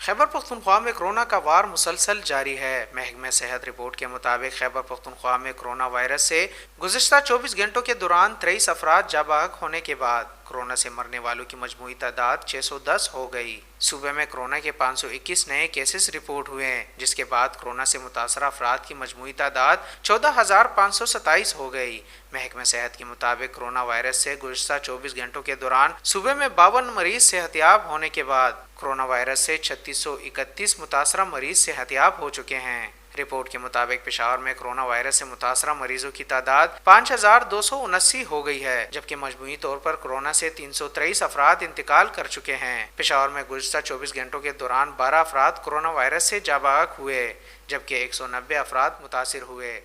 खैबर पख्तूनख्वा में कोरोना का वार मुसलसल जारी है। महकमे सेहत रिपोर्ट के मुताबिक खैबर पख्तूनख्वा में कोरोना वायरस से गुज़िश्ता 24 घंटों के दौरान 23 अफराद जाबाक होने के बाद कोरोना से मरने वालों की मजमूई तादाद 610 हो गई। सूबे में कोरोना के 521 नए केसेस रिपोर्ट हुए हैं, जिसके बाद कोरोना से मुतासर अफराद की मजमूई तादाद 14,527 हो गई। महकमे सेहत के मुताबिक कोरोना वायरस से गुज़िश्ता 24 घंटों के दौरान सूबे में 52 मरीज सेहतियाब होने के बाद कोरोना वायरस से 3631 मुतासरा मरीज सेहतियाब हो चुके हैं। रिपोर्ट के मुताबिक पेशावर में कोरोना वायरस से मुतासरा मरीजों की तादाद 5279 हो गई है, जबकि मजमूई तौर पर कोरोना से 323 अफराद इंतकाल कर चुके हैं। पेशावर में गुज़िश्ता 24 घंटों के दौरान 12 अफराद कोरोना वायरस से जाबाक हुए, जबकि 190 अफराद मुतासिर हुए।